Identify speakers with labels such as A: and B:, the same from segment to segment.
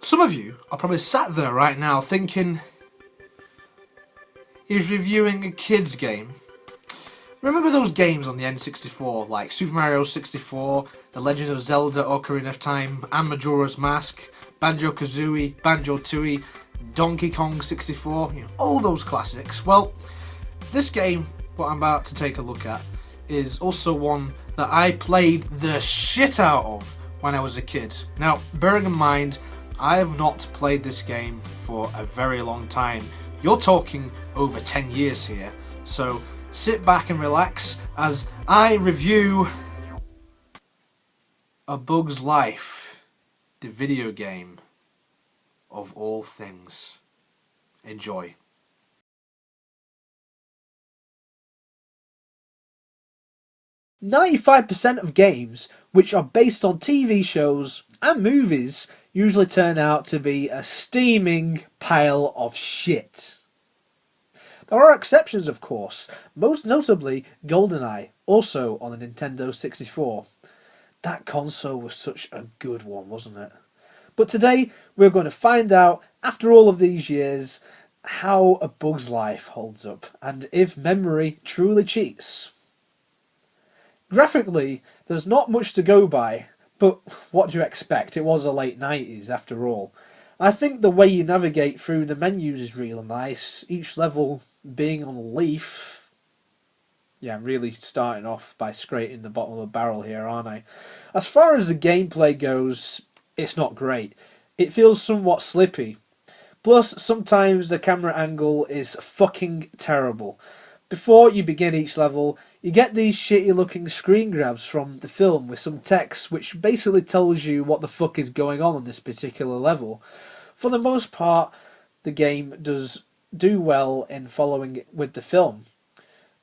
A: Some of you are probably sat there right now thinking, he's reviewing a kid's game. Remember those games on the N64, like Super Mario 64, The Legend of Zelda Ocarina of Time, and Majora's Mask, Banjo-Kazooie, Banjo-Tooie, Donkey Kong 64, all those classics? Well, this game, what I'm about to take a look at, is also one that I played the shit out of when I was a kid. Now, bearing in mind, I have not played this game for a very long time. You're talking over 10 years here, so sit back and relax as I review A Bug's Life, the video game of all things. Enjoy. "95% of games which are based on TV shows and movies usually turn out to be a steaming pile of shit. There are exceptions, of course, most notably GoldenEye, also on the Nintendo 64. That console was such a good one, wasn't it? But today we're going to find out, after all of these years, how A Bug's Life holds up, and if memory truly cheats. Graphically, there's not much to go by, but what do you expect? It was the late 90s after all. I think the way you navigate through the menus is really nice, each level being on a leaf. Yeah, I'm really starting off by scraping the bottom of the barrel here, aren't I? As far as the gameplay goes, it's not great. It feels somewhat slippy. Plus, sometimes the camera angle is fucking terrible. Before you begin each level, you get these shitty looking screen grabs from the film with some text which basically tells you what the fuck is going on this particular level. For the most part, the game does do well in following with the film.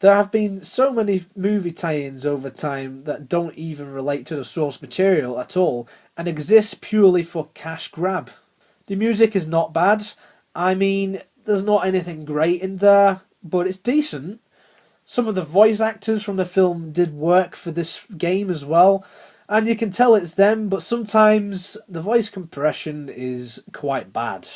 A: There have been so many movie tie-ins over time that don't even relate to the source material at all and exist purely for cash grab. The music is not bad. I mean, there's not anything great in there, but it's decent. Some of the voice actors from the film did work for this game as well, and you can tell it's them, but sometimes the voice compression is quite bad.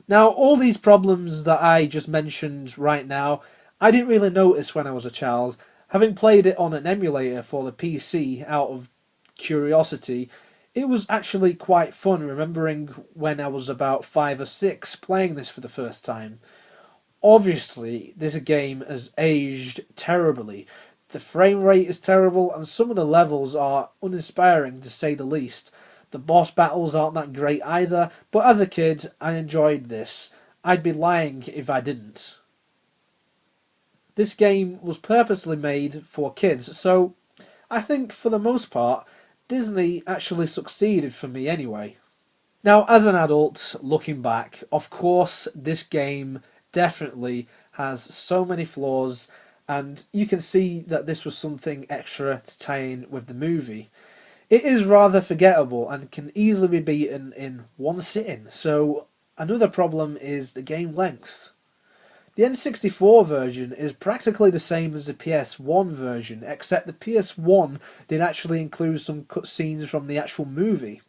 A: Now, all these problems that I just mentioned right now, I didn't really notice when I was a child. Having played it on an emulator for the PC out of curiosity, it was actually quite fun remembering when I was about 5 or 6 playing this for the first time. Obviously, this game has aged terribly. The frame rate is terrible and some of the levels are uninspiring to say the least. The boss battles aren't that great either, but as a kid, I enjoyed this. I'd be lying if I didn't. This game was purposely made for kids, so I think for the most part, Disney actually succeeded for me anyway. Now, as an adult, looking back, of course, this game definitely has so many flaws, and you can see that this was something extra to tie in with the movie. It is rather forgettable and can easily be beaten in one sitting, so another problem is the game length. The N64 version is practically the same as the PS1 version, except the PS1 did actually include some cutscenes from the actual movie.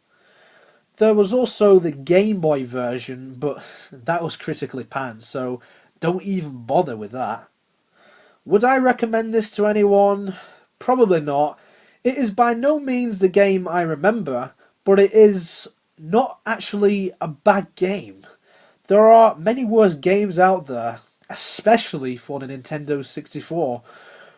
A: There was also the Game Boy version, but that was critically panned, so don't even bother with that. Would I recommend this to anyone? Probably not. It is by no means the game I remember, but it is not actually a bad game. There are many worse games out there, especially for the Nintendo 64.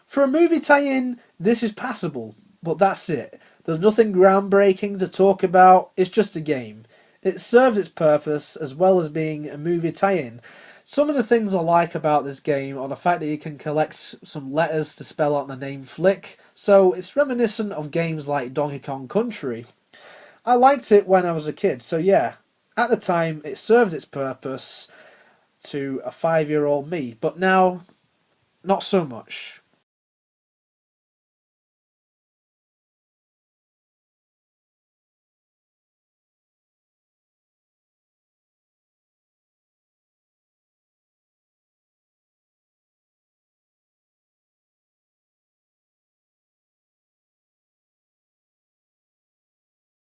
A: For a movie tie-in, this is passable, but that's it. There's nothing groundbreaking to talk about, it's just a game. It serves its purpose as well as being a movie tie-in. Some of the things I like about this game are the fact that you can collect some letters to spell out the name Flick, so it's reminiscent of games like Donkey Kong Country. I liked it when I was a kid, so yeah, at the time it served its purpose to a 5-year-old me, but now, not so much.